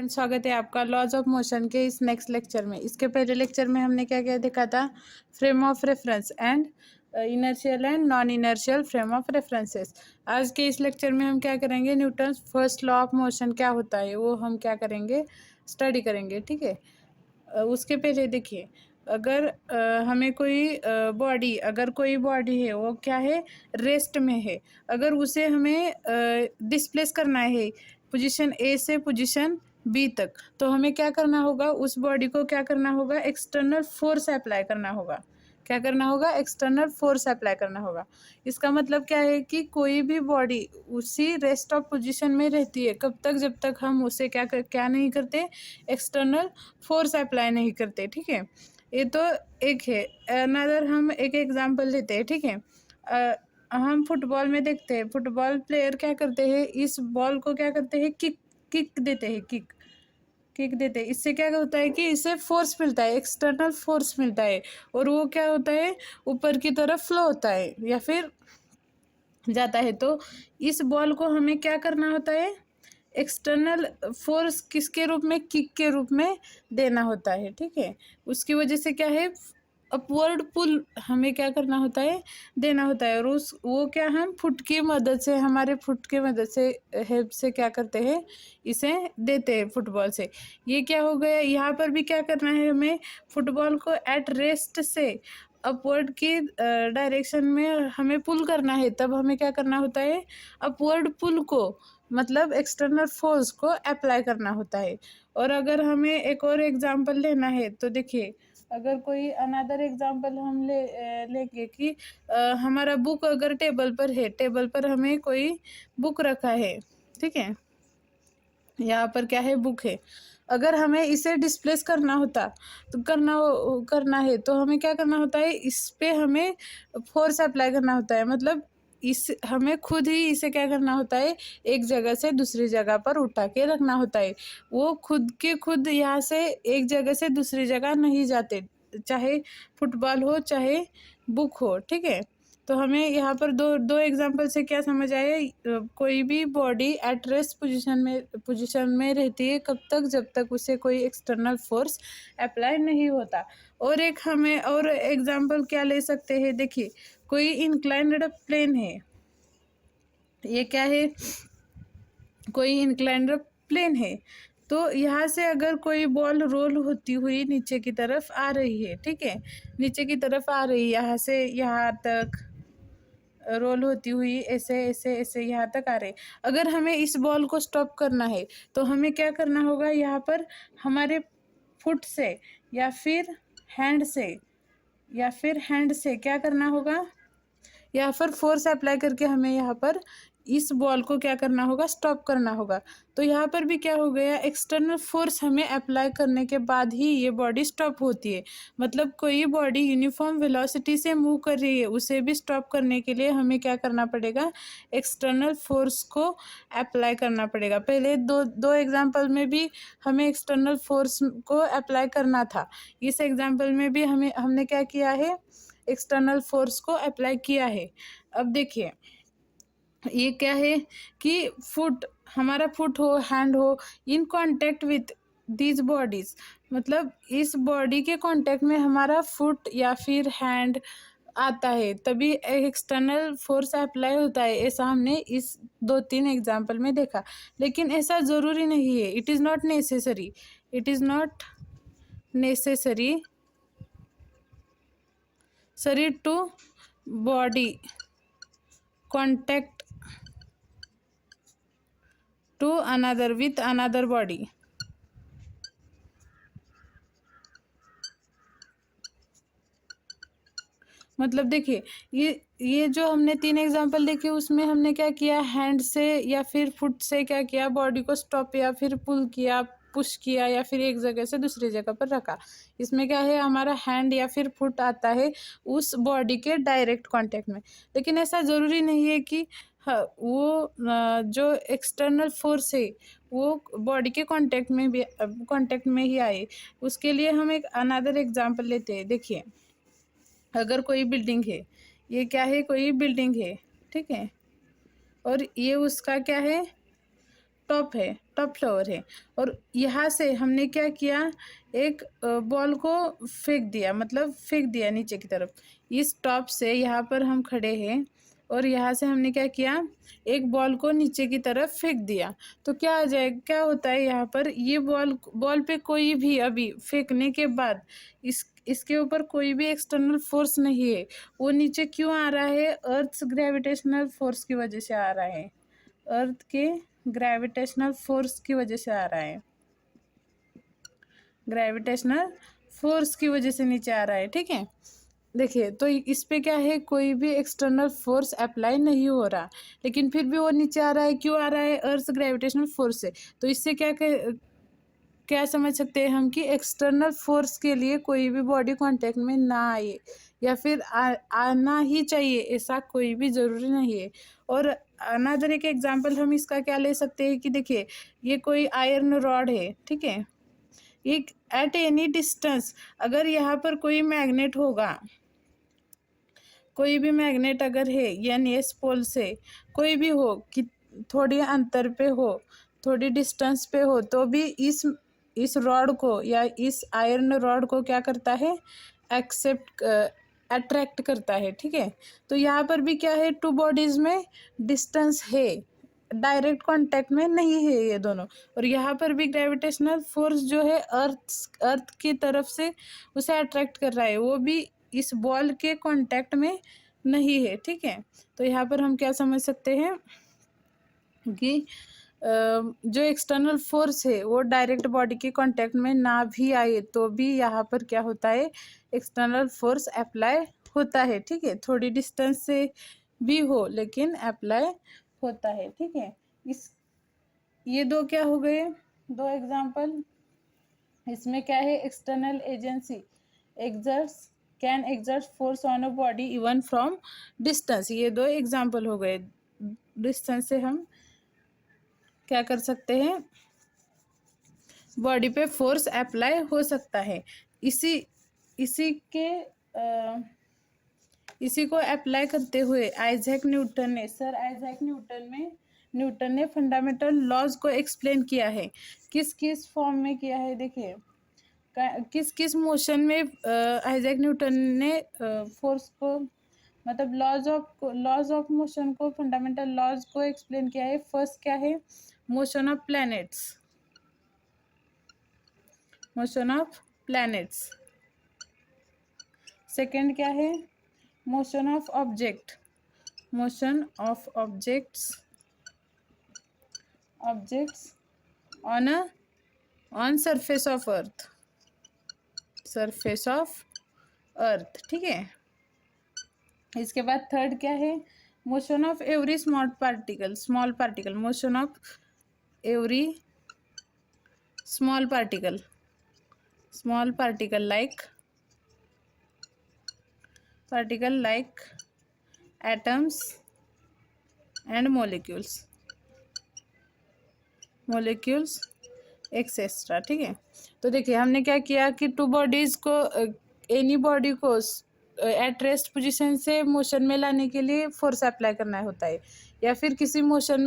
Friends, स्वागत है आपका लॉज ऑफ मोशन के इस नेक्स्ट लेक्चर में। इसके पहले लेक्चर में हमने क्या क्या देखा था? Frame of reference and inertial and non inertial frame of references. आज के इस लेक्चर में हम क्या करेंगे? Newton first law of motion क्या होता है वो हम क्या करेंगे? स्टडी करेंगे, ठीक है। उसके पहले देखिए, अगर हमें कोई बॉडी है, वो क्या है? रेस्ट में है। अगर उसे हमें डिस्प्लेस करना है पोजीशन ए से पोजीशन बी तक, तो हमें क्या करना होगा? उस बॉडी को क्या करना होगा? एक्सटर्नल फोर्स अप्लाई करना होगा। क्या करना होगा? एक्सटर्नल फोर्स अप्लाई करना होगा। इसका मतलब क्या है कि कोई भी बॉडी उसी रेस्ट ऑफ पोजीशन में रहती है कब तक? जब तक हम उसे क्या नहीं करते? एक्सटर्नल फोर्स अप्लाई नहीं करते, ठीक है। ये तो एक है। अनदर हम एक एग्जांपल लेते हैं, ठीक है। हम फुटबॉल में देखते हैं, फुटबॉल प्लेयर क्या करते हैं? इस बॉल को क्या करते हैं? किक देते हैं, किक देते हैं। इससे क्या होता है कि इससे फोर्स मिलता है, एक्सटर्नल फोर्स मिलता है, और वो क्या होता है? ऊपर की तरफ फ्लो होता है या फिर जाता है। तो इस बॉल को हमें क्या करना होता है? एक्सटर्नल फोर्स किसके रूप में? किक के रूप में देना होता है, ठीक है। उसकी वजह से क्या है? अपवर्ड पुल हमें क्या करना होता है? देना होता है। और उस वो क्या हम फुट की मदद से, हमारे फुट की मदद से, हेल्प से क्या करते हैं? इसे देते हैं फुटबॉल से। ये क्या हो गया? यहाँ पर भी क्या करना है हमें? फुटबॉल को एट रेस्ट से अपवर्ड की डायरेक्शन में हमें पुल करना है। तब हमें क्या करना होता है? अपवर्ड पुल को, मतलब एक्सटर्नल फोर्स को अप्लाई करना होता है। और अगर हमें एक और एग्जांपल लेना है तो देखिए, अगर कोई अनदर एग्जांपल हम लेंगे कि हमारा बुक अगर टेबल पर है, टेबल पर हमें कोई बुक रखा है, ठीक है। यहाँ पर क्या है? बुक है। अगर हमें इसे डिस्प्लेस करना होता तो करना है तो हमें क्या करना होता है? इस पे हमें फोर्स अप्लाई करना होता है। मतलब इस हमें खुद ही इसे क्या करना होता है? एक जगह से दूसरी जगह पर उठा के रखना होता है। वो खुद यहाँ से एक जगह से दूसरी जगह नहीं जाते, चाहे फुटबॉल हो चाहे बुक हो, ठीक है। तो हमें यहाँ पर दो एग्जांपल से क्या समझ आया? कोई भी बॉडी एट रेस्ट पोजीशन में रहती है कब तक? जब तक उसे कोई एक्सटर्नल फोर्स अप्लाई नहीं होता। और एक हमें और एग्जांपल क्या ले सकते हैं? देखिए, कोई इंक्लाइंड प्लेन है। ये क्या है? कोई इंक्लाइंड प्लेन है। तो यहाँ से अगर कोई बॉल रोल होती हुई नीचे की तरफ आ रही है, ठीक है, नीचे की तरफ आ रही है, यहाँ से यहाँ तक रोल होती हुई ऐसे ऐसे ऐसे यहाँ तक आ रहे। अगर हमें इस बॉल को स्टॉप करना है तो हमें क्या करना होगा? यहाँ पर हमारे फुट से या फिर हैंड से क्या करना होगा? यहाँ पर फोर्स अप्लाई करके हमें यहाँ पर इस बॉल को क्या करना होगा? स्टॉप करना होगा। तो यहाँ पर भी क्या हो गया? एक्सटर्नल फोर्स हमें अप्लाई करने के बाद ही ये बॉडी स्टॉप होती है। मतलब कोई बॉडी यूनिफॉर्म वेलोसिटी से मूव कर रही है, उसे भी स्टॉप करने के लिए हमें क्या करना पड़ेगा? एक्सटर्नल फोर्स को अप्लाई करना पड़ेगा। पहले दो एग्जाम्पल में भी हमें एक्सटर्नल फोर्स को अप्लाई करना था। इस एग्जाम्पल में भी हमने क्या किया है? एक्सटर्नल फोर्स को अप्लाई किया है। अब देखिए, ये क्या है कि हमारा फुट हो, हैंड हो, in contact with these bodies, मतलब इस बॉडी के कांटेक्ट में हमारा फुट या फिर हैंड आता है, तभी एक्सटर्नल फोर्स अप्लाई होता है। ऐसा हमने इस 2-3 एग्जाम्पल में देखा। लेकिन ऐसा ज़रूरी नहीं है। It is not necessary to body contact to another body। मतलब देखिए, ये जो हमने 3 एग्जांपल देखे उसमें हमने क्या किया? हैंड से या फिर फुट से क्या किया? बॉडी को स्टॉप या फिर पुल किया, पुश किया, या फिर एक जगह से दूसरी जगह पर रखा। इसमें क्या है? हमारा हैंड या फिर फुट आता है उस बॉडी के डायरेक्ट कांटेक्ट में। लेकिन ऐसा ज़रूरी नहीं है कि वो जो एक्सटर्नल फोर्स है वो बॉडी के कांटेक्ट में ही आए। उसके लिए हम एक अनदर एग्जांपल लेते हैं। देखिए, अगर कोई बिल्डिंग है, ये क्या है? कोई बिल्डिंग है, ठीक है, और ये उसका क्या है? टॉप है, टॉप फ्लोर है, और यहाँ से हमने क्या किया, एक बॉल को फेंक दिया, मतलब फेंक दिया नीचे की तरफ। इस टॉप से यहाँ पर हम खड़े हैं और यहाँ से हमने क्या किया, एक बॉल को नीचे की तरफ फेंक दिया। तो क्या आ जाएगा, क्या होता है यहाँ पर, ये बॉल पे कोई भी अभी फेंकने के बाद इसके ऊपर कोई भी एक्सटर्नल फोर्स नहीं है। वो नीचे क्यों आ रहा है, अर्थ ग्रेविटेशनल फोर्स की वजह से आ रहा है, अर्थ के ग्रेविटेशनल फोर्स की वजह से आ रहा है, ग्रेविटेशनल फोर्स की वजह से नीचे आ रहा है। ठीक है, देखिए तो इस पे क्या है, कोई भी एक्सटर्नल फोर्स अप्लाई नहीं हो रहा, लेकिन फिर भी वो नीचे आ रहा है। क्यों आ रहा है, अर्थ ग्रेविटेशनल फोर्स से। तो इससे क्या समझ सकते हैं हम कि एक्सटर्नल फोर्स के लिए कोई भी बॉडी कांटेक्ट में ना आए, या फिर आना ही चाहिए, ऐसा कोई भी ज़रूरी नहीं है। और अनदर एक एग्जांपल हम इसका क्या ले सकते हैं कि देखिए, ये कोई आयरन रॉड है, ठीक है, एक एट एनी डिस्टेंस, अगर यहाँ पर कोई मैग्नेट होगा, कोई भी मैग्नेट अगर है यानी एस पोल से कोई भी हो, कि थोड़ी अंतर पे हो, थोड़ी डिस्टेंस पे हो, तो भी इस रॉड को या इस आयरन रॉड को क्या करता है, एक्सेप्ट अट्रैक्ट करता है। ठीक है, तो यहाँ पर भी क्या है, टू बॉडीज में डिस्टेंस है, डायरेक्ट कांटेक्ट में नहीं है ये दोनों। और यहाँ पर भी ग्रेविटेशनल फोर्स जो है अर्थ की तरफ से उसे अट्रैक्ट कर रहा है, वो भी इस बॉल के कांटेक्ट में नहीं है। ठीक है, तो यहाँ पर हम क्या समझ सकते हैं कि जो एक्सटर्नल फोर्स है वो डायरेक्ट बॉडी के कांटेक्ट में ना भी आए तो भी यहाँ पर क्या होता है, एक्सटर्नल फोर्स अप्लाई होता है। ठीक है, थोड़ी डिस्टेंस से भी हो लेकिन अप्लाई होता है। ठीक है, ये दो क्या हो गए, दो एग्जांपल। इसमें क्या है, external agency can exert force on a body even from distance. ये दो एग्जांपल हो गए, डिस्टेंस से हम क्या कर सकते हैं, बॉडी पे फोर्स अप्लाई हो सकता है। इसी के इसी को अप्लाई करते हुए सर आइजैक न्यूटन ने फंडामेंटल लॉज को एक्सप्लेन किया है। किस किस फॉर्म में किया है, देखिए किस किस मोशन में आइजैक न्यूटन ने फोर्स को, मतलब लॉज ऑफ मोशन को, फंडामेंटल लॉज को एक्सप्लेन किया है। फर्स्ट क्या है, मोशन ऑफ प्लैनेट्स। सेकंड क्या है, motion of objects on surface of अर्थ। ठीक है, इसके बाद थर्ड क्या है, motion of every small particle, motion of every small particle like atoms and molecules etcetera. ठीक है, तो देखिए हमने क्या किया कि टू बॉडीज को, एनी बॉडी को एट रेस्ट पोजीशन से मोशन में लाने के लिए फोर्स अप्लाई करना होता है, या फिर किसी मोशन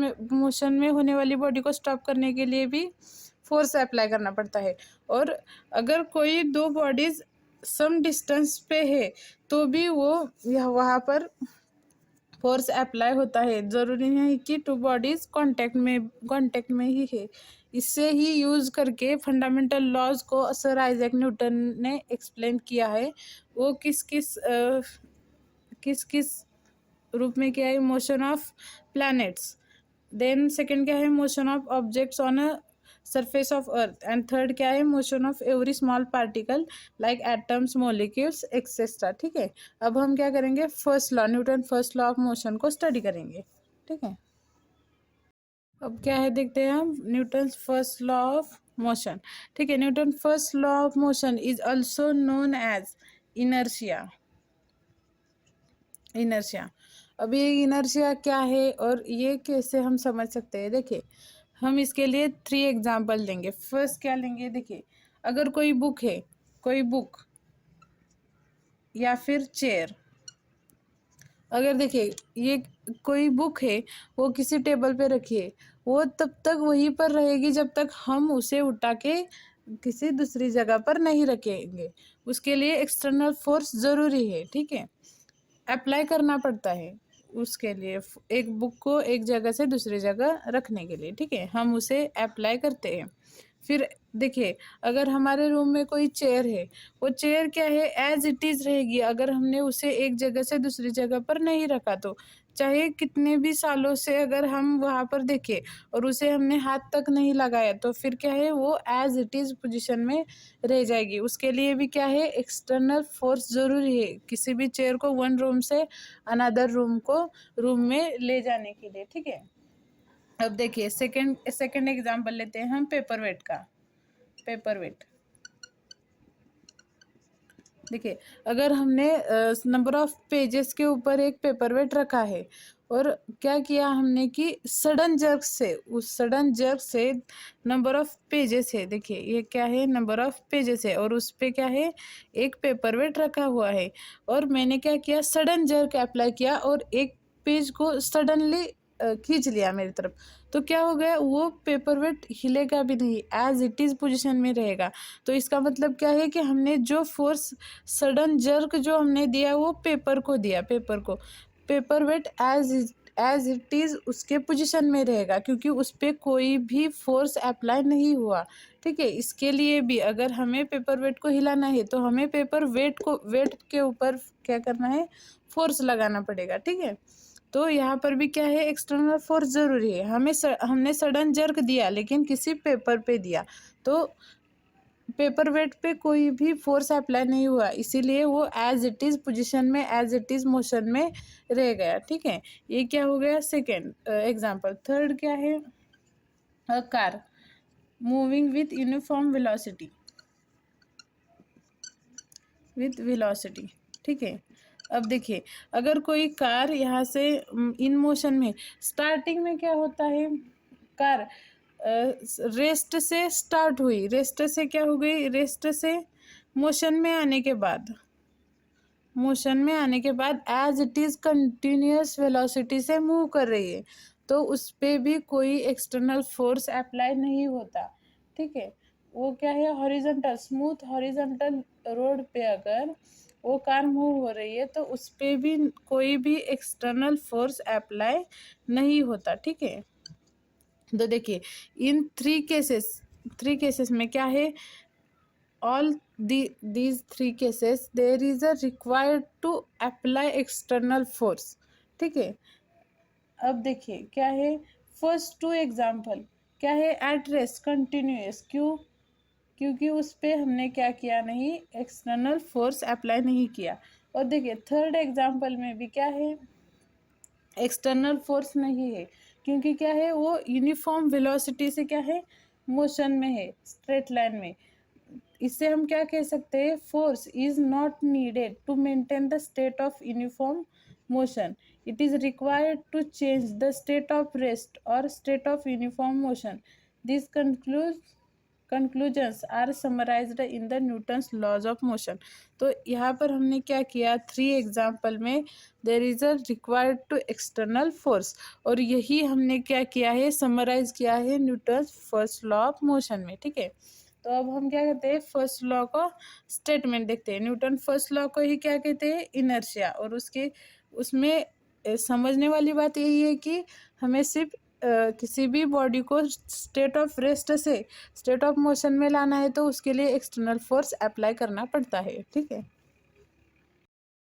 में होने वाली बॉडी को स्टॉप करने के लिए भी फोर्स अप्लाई करना पड़ता है। और अगर कोई दो बॉडीज सम डिस्टेंस पे है तो भी वो वहाँ पर फोर्स अप्लाई होता है। ज़रूरी नहीं कि टू बॉडीज कांटेक्ट में ही है। इससे ही यूज़ करके फंडामेंटल लॉज को सर आइजैक न्यूटन ने एक्सप्लेन किया है। वो किस किस रूप में किया है, motion of planets, then second क्या है, motion of objects on a surface of earth, and third क्या है, motion of every small particle like atoms, molecules etcetera. ठीक है, अब हम क्या करेंगे, Newton first law of motion को स्टडी करेंगे। ठीक है, अब क्या है देखते हैं हम, Newton first law of motion. ठीक है, Newton first law of motion is also known as inertia. अब ये इनर्शिया क्या है और ये कैसे हम समझ सकते हैं, देखिए हम इसके लिए 3 एग्जाम्पल लेंगे। फर्स्ट क्या लेंगे, देखिए अगर कोई बुक या फिर चेयर, अगर देखिए ये कोई बुक है वो किसी टेबल पे रखी है वो तब तक वहीं पर रहेगी जब तक हम उसे उठा के किसी दूसरी जगह पर नहीं रखेंगे। उसके लिए एक्सटर्नल फोर्स ज़रूरी है, ठीक है, अप्लाई करना पड़ता है उसके लिए, एक बुक को एक जगह से दूसरी जगह रखने के लिए, ठीक है, हम उसे अप्लाई करते हैं। फिर देखिए, अगर हमारे रूम में कोई चेयर है, वो चेयर क्या है, एज इट इज़ रहेगी अगर हमने उसे एक जगह से दूसरी जगह पर नहीं रखा तो। चाहे कितने भी सालों से अगर हम वहाँ पर देखें और उसे हमने हाथ तक नहीं लगाया तो फिर क्या है, वो एज इट इज़ पोजीशन में रह जाएगी। उसके लिए भी क्या है, एक्सटर्नल फोर्स ज़रूरी है किसी भी चेयर को वन रूम से अनदर रूम में ले जाने के लिए, ठीक है। अब देखिए सेकंड एग्जांपल लेते हैं हम पेपर वेट का। पेपर वेट देखिए, अगर हमने नंबर ऑफ पेजेस के ऊपर एक पेपर वेट रखा है और क्या किया हमने कि सडन जर्क से नंबर ऑफ पेजेस है, देखिए ये क्या है, नंबर ऑफ पेजेस है और उस पे क्या है, एक पेपर वेट रखा हुआ है और मैंने क्या किया, सडन जर्क अप्लाई किया और एक पेज को सडनली खींच लिया मेरी तरफ, तो क्या हो गया, वो पेपर वेट हिलेगा भी नहीं, एज इट इज़ पोजीशन में रहेगा। तो इसका मतलब क्या है कि हमने जो फोर्स सडन जर्क जो हमने दिया वो पेपर को दिया, paper weight as it is उसके पोजीशन में रहेगा क्योंकि उस पर कोई भी फोर्स अप्लाई नहीं हुआ, ठीक है। इसके लिए भी अगर हमें पेपर वेट को हिलाना है तो हमें वेट के ऊपर क्या करना है, फोर्स लगाना पड़ेगा, ठीक है। तो यहाँ पर भी क्या है, एक्सटर्नल फोर्स ज़रूरी है। हमने सडन जर्क दिया लेकिन किसी पेपर पे दिया तो पेपर वेट पे कोई भी फोर्स अप्लाई नहीं हुआ, इसीलिए वो एज इट इज़ पोजीशन में, एज इट इज़ मोशन में रह गया, ठीक है। ये क्या हो गया, सेकेंड एग्जांपल। थर्ड क्या है, a car moving with velocity, ठीक है। अब देखिए, अगर कोई कार यहाँ से इन मोशन में, स्टार्टिंग में क्या होता है, कार रेस्ट से स्टार्ट हुई, रेस्ट से क्या हो गई, रेस्ट से मोशन में आने के बाद as it is continuous velocity से मूव कर रही है तो उस पर भी कोई एक्सटर्नल फोर्स अप्लाई नहीं होता, ठीक है। वो क्या है, हॉरिजॉन्टल स्मूथ हॉरिजॉन्टल रोड पे अगर वो कार मूव हो रही है तो उस पर भी कोई भी एक्सटर्नल फोर्स अप्लाई नहीं होता, ठीक है। तो देखिए, इन थ्री केसेस में क्या है, all these three cases there is a required to apply external force, ठीक है। अब देखिए क्या है, फर्स्ट टू एग्जाम्पल क्या है, एट रेस्ट कंटिन्यूस, क्योंकि उस पे हमने क्या किया नहीं, एक्सटर्नल फोर्स अप्लाई नहीं किया। और देखिए थर्ड एग्जाम्पल में भी क्या है, एक्सटर्नल फोर्स नहीं है क्योंकि क्या है, वो यूनिफॉर्म वेलोसिटी से क्या है, मोशन में है, स्ट्रेट लाइन में। इससे हम क्या कह सकते हैं, force is not needed to maintain the state of uniform motion, it is required to change the state of rest और state of uniform motion. This conclusions are summarized in the Newton's laws of motion. तो यहाँ पर हमने क्या किया, three example में there is a required to external force और यही हमने क्या किया है, समराइज किया है Newton's first law of motion में, ठीक है। तो अब हम क्या कहते हैं, फर्स्ट लॉ का स्टेटमेंट देखते हैं। न्यूटन फर्स्ट लॉ को ही क्या कहते हैं, इनर्शिया। और उसमें समझने वाली बात यही है कि हमें सिर्फ किसी भी बॉडी को स्टेट ऑफ रेस्ट से स्टेट ऑफ मोशन में लाना है तो उसके लिए एक्सटर्नल फोर्स अप्लाई करना पड़ता है, ठीक है।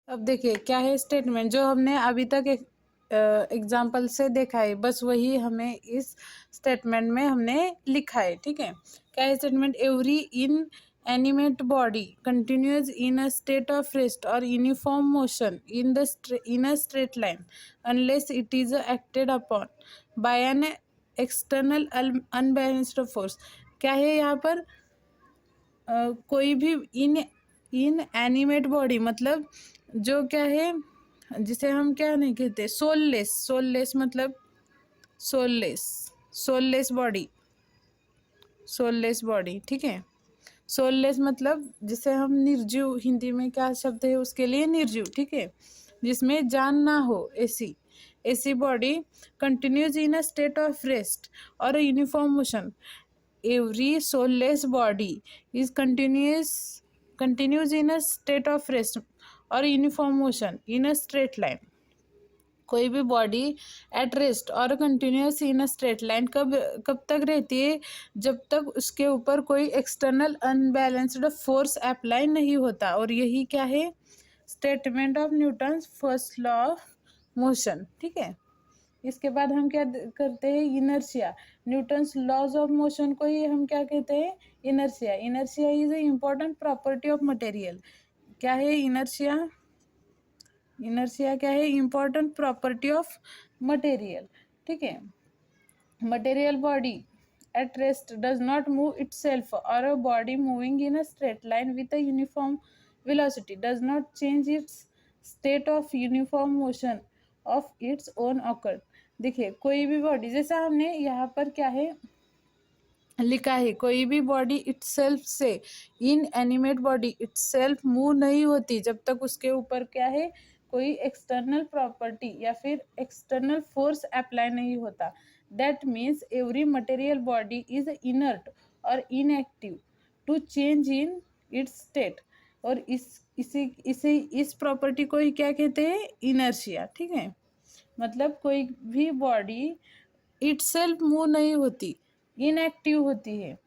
अब देखिए क्या है स्टेटमेंट, जो हमने अभी तक एग्जाम्पल से देखा है बस वही हमें इस स्टेटमेंट में हमने लिखा है, ठीक है। क्या है statement, every inanimate body continues in a state of rest और uniform motion in a straight line unless it is acted upon by an external unbalanced force. क्या है यहाँ पर, कोई भी इन एनिमेट बॉडी मतलब जो क्या है, जिसे हम क्या नहीं कहते, सोललेस मतलब सोललेस बॉडी, ठीक है। सोललेस मतलब जिसे हम निर्जीव, हिंदी में क्या शब्द है उसके लिए, निर्जीव, ठीक है, जिसमें जान ना हो, ऐसी ऐसी body continues in a state of rest और uniform motion. Every soulless body is continues in a state of rest or uniform motion in a straight line. कोई भी बॉडी एट रेस्ट और continuous in a straight line कब तक रहती है? जब तक उसके ऊपर कोई एक्सटर्नल अनबैलेंस्ड फोर्स अप्लाई नहीं होता. और यही क्या है? Statement of Newton first law of motion. ठीक है. इसके बाद हम क्या करते हैं? Inertia. Newton's laws of motion को ही हम क्या कहते हैं? Inertia. Inertia is a important property of material. क्या है इनर्शिया? इनर्शिया क्या है? Important property of material. ठीक है. Material body at rest does not move itself और a body moving in a straight line with a uniform velocity does not change its state of uniform motion of its own occur. देखिए कोई भी body, जैसा हमने यहाँ पर क्या है लिखा है, कोई भी बॉडी इटसेल्फ से, इन एनिमेट बॉडी इटसेल्फ मूव नहीं होती जब तक उसके ऊपर क्या है? कोई एक्सटर्नल प्रॉपर्टी या फिर एक्सटर्नल फोर्स अप्लाई नहीं होता. That means every material body is inert और inactive to change in its state. और इस प्रॉपर्टी को ही क्या कहते हैं? इनर्शिया. ठीक है. मतलब कोई भी बॉडी इटसेल्फ मूव नहीं होती, इनएक्टिव होती है.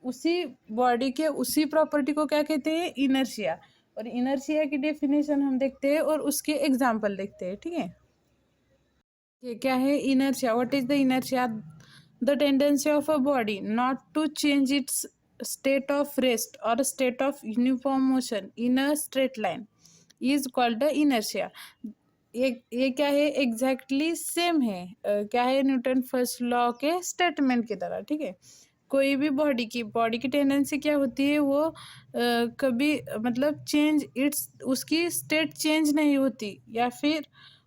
उसी बॉडी के उसी प्रॉपर्टी को क्या कहते हैं? इनर्शिया. और इनर्शिया की डेफिनेशन हम देखते हैं और उसके एग्जाम्पल देखते हैं. ठीक है. ये क्या है inertia? What is the inertia? The tendency of a body not to change its state of rest or a state of uniform motion in a straight line is called the inertia. ये क्या है? Exactly same है क्या है? Newton first law के statement की तरह. ठीक है. कोई भी बॉडी की टेंडेंसी क्या होती है? वो कभी मतलब चेंज इट्स उसकी स्टेट चेंज नहीं होती, या फिर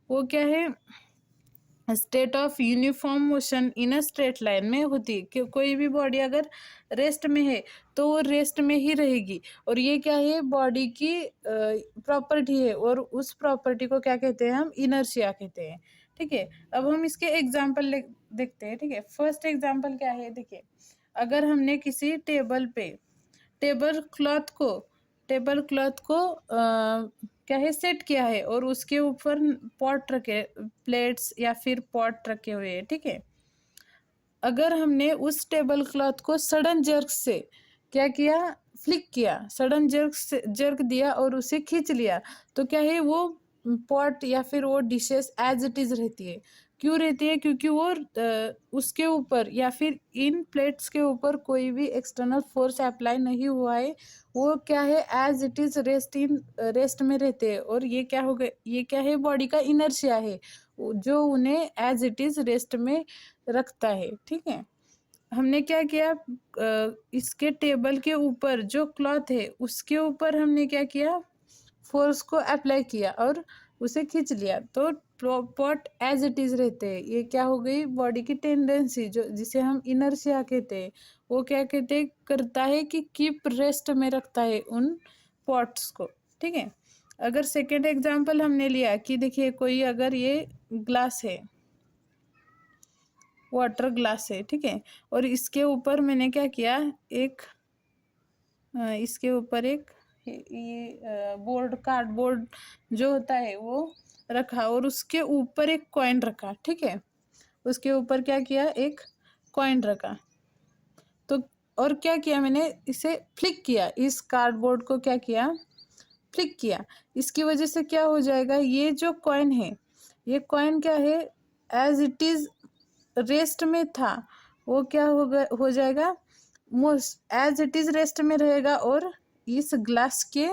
वो क्या है? State of uniform motion in a straight line में होती है. कि कोई भी बॉडी अगर रेस्ट में है तो वो रेस्ट में ही रहेगी. और ये क्या है? बॉडी की प्रॉपर्टी है और उस प्रॉपर्टी को क्या कहते हैं? हम इनर्शिया कहते हैं. ठीक है. अब हम इसके एग्जाम्पल देखते हैं. ठीक है. फर्स्ट एग्जाम्पल क्या है? देखिए, अगर हमने किसी टेबल क्लॉथ को क्या है? सेट किया है और उसके ऊपर पॉट रखे, प्लेट्स या फिर पॉट रखे हुए हैं. ठीक है. अगर हमने उस टेबल क्लॉथ को सडन जर्क से क्या किया? फ्लिक किया, सडन जर्क दिया और उसे खींच लिया, तो क्या है? वो पॉट या फिर वो डिशेस एज इट इज रहती है. क्यों रहती है? क्योंकि वो उसके ऊपर या फिर इन प्लेट्स के ऊपर कोई भी एक्सटर्नल फोर्स अप्लाई नहीं हुआ है. वो क्या है? एज इट इज रेस्ट में रहते हैं. और ये क्या हो गया? ये क्या है? बॉडी का इनर्शिया है जो उन्हें एज इट इज रेस्ट में रखता है. ठीक है. हमने क्या किया? इसके टेबल के ऊपर जो क्लॉथ है उसके ऊपर हमने क्या किया? फोर्स को अप्लाई किया और उसे खींच लिया, तो पॉट एज इट इज रहते हैं. ये क्या हो गई? बॉडी की टेंडेंसी जो जिसे हम इनर्शिया कहते हैं. वो क्या कहते हैं? करता है कि कीप रेस्ट में रखता है उन पॉट्स को. ठीक है. अगर सेकेंड एग्जाम्पल हमने लिया कि देखिए कोई अगर ये ग्लास है, वाटर ग्लास है. ठीक है. और इसके ऊपर मैंने क्या किया? इसके ऊपर एक ये कार्डबोर्ड जो होता है वो रखा और उसके ऊपर एक कॉइन रखा. ठीक है. उसके ऊपर क्या किया? एक कॉइन रखा. तो और क्या किया? मैंने इसे फ्लिक किया. इस कार्डबोर्ड को क्या किया? फ्लिक किया. इसकी वजह से क्या हो जाएगा? ये जो कॉइन है, ये कॉइन क्या है? एज इट इज रेस्ट में था, वो क्या हो जाएगा? एज इट इज रेस्ट में रहेगा और इस ग्लास के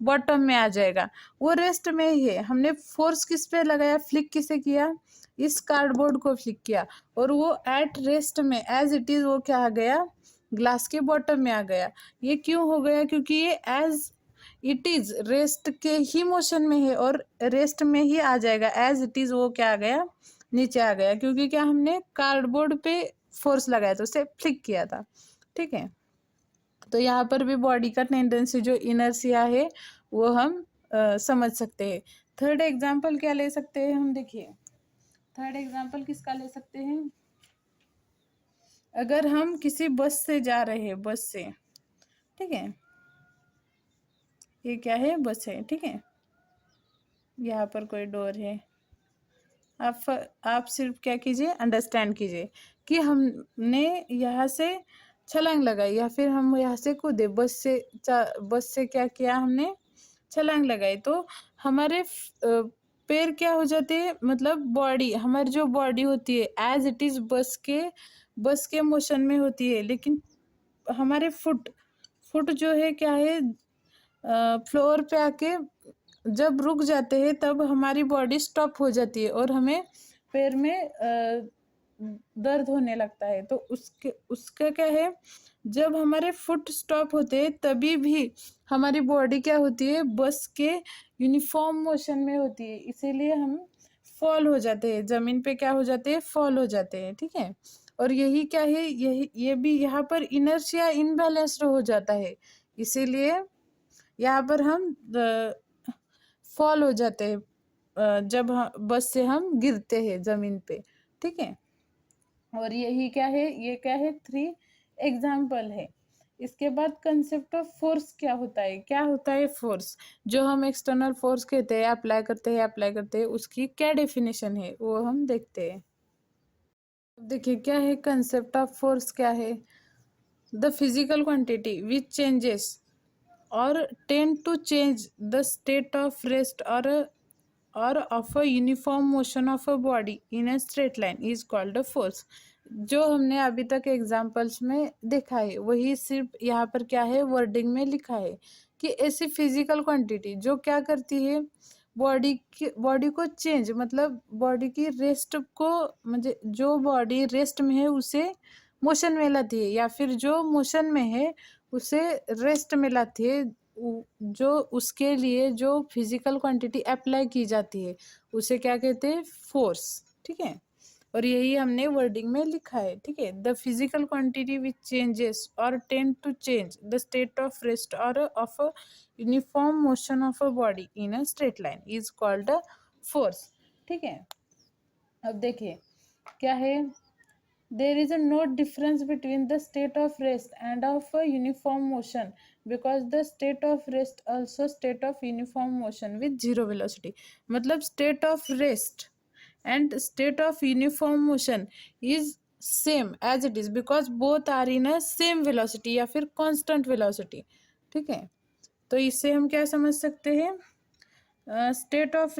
बॉटम में आ जाएगा. वो रेस्ट में ही है. हमने फोर्स किस पे लगाया? फ्लिक किसे किया? इस कार्डबोर्ड को फ्लिक किया और वो एट रेस्ट में एज इट इज वो क्या आ गया? ग्लास के बॉटम में आ गया. ये क्यों हो गया? क्योंकि ये एज इट इज रेस्ट के ही मोशन में है और रेस्ट में ही आ जाएगा. एज इट इज वो क्या आ गया? नीचे आ गया. क्योंकि क्या हमने कार्डबोर्ड पे फोर्स लगाया था, उसे फ्लिक किया था. ठीक है. तो यहाँ पर भी बॉडी का टेंडेंसी जो इनर्शिया है वो हम समझ सकते हैं. थर्ड एग्जाम्पल क्या ले सकते हैं हम? देखिए, थर्ड एग्जाम्पल किसका ले सकते हैं? अगर हम किसी बस से जा रहे हैं, बस से, ठीक है, ये क्या है? बस है, ठीक है, यहाँ पर कोई डोर है। आप सिर्फ क्या कीजिए, अंडरस्टैंड कीजिए कि हमने यहाँ से छलांग लगाई या फिर हम यहाँ से कूदे, बस से क्या किया हमने? छलांग लगाई। तो हमारे पैर क्या हो जाते हैं, मतलब बॉडी, हमारी जो बॉडी होती है एज इट इज बस के मोशन में होती है, लेकिन हमारे फुट जो है क्या है, फ्लोर पे आके जब रुक जाते हैं तब हमारी बॉडी स्टॉप हो जाती है और हमें पैर में दर्द होने लगता है। तो उसका क्या है, जब हमारे फुट स्टॉप होते हैं तभी भी हमारी बॉडी क्या होती है, बस के यूनिफॉर्म मोशन में होती है, इसीलिए हम फॉल हो जाते हैं, जमीन पे क्या हो जाते हैं, फॉल हो जाते हैं, ठीक है। और यही क्या है, ये भी यहाँ पर इनर्शिया इनबैलेंस्ड हो जाता है, इसीलिए यहाँ पर हम फॉल हो जाते हैं जब बस से हम गिरते हैं जमीन पे, ठीक है। और यही क्या है, ये क्या है, 3 एग्जाम्पल है। इसके बाद कंसेप्ट ऑफ फोर्स क्या होता है? क्या होता है फोर्स? जो हम एक्सटर्नल फोर्स कहते हैं, अप्लाई करते हैं, उसकी क्या डेफिनेशन है वो हम देखते हैं। देखिए क्या है कंसेप्ट ऑफ फोर्स, क्या है? The physical quantity which changes or tend to change the state of rest or of a uniform motion of a body in a straight line is called a force। जो हमने अभी तक examples में देखा है वही सिर्फ यहाँ पर क्या है, वर्डिंग में लिखा है कि ऐसी फिजिकल क्वांटिटी जो क्या करती है, बॉडी को चेंज, मतलब बॉडी की रेस्ट को, मतलब जो बॉडी रेस्ट में है उसे मोशन में लाती है, या फिर जो मोशन में है उसे रेस्ट में लाती है। जो उसके लिए जो फिजिकल क्वांटिटी अप्लाई की जाती है उसे क्या कहते हैं, फोर्स, ठीक है। और यही हमने वर्डिंग में लिखा है, ठीक है। The physical quantity which changes और tend to change the state of rest और of a uniform motion of a body in a straight line is called a force, ठीक है। अब देखिए क्या है, there is a no difference between the state of rest and of a uniform motion because the state of rest also state of uniform motion with zero velocity। मतलब state of rest and state of uniform motion is same as it is because both are in a same velocity या फिर constant velocity, ठीक है। तो इससे हम क्या समझ सकते हैं, state of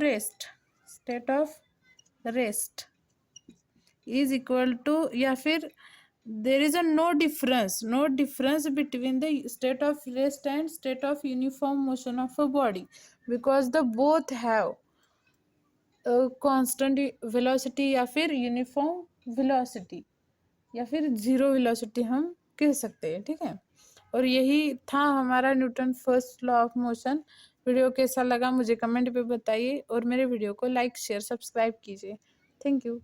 rest is equal to, या फिर there is a no difference between the state of rest and state of uniform motion of a body because the both have constant velocity या फिर यूनिफॉर्म वेलोसिटी या फिर zero velocity हम कह सकते हैं, ठीक है। और यही था हमारा Newton first law of motion. Video कैसा लगा मुझे कमेंट पे बताइए और मेरे वीडियो को लाइक शेयर सब्सक्राइब कीजिए। Thank you.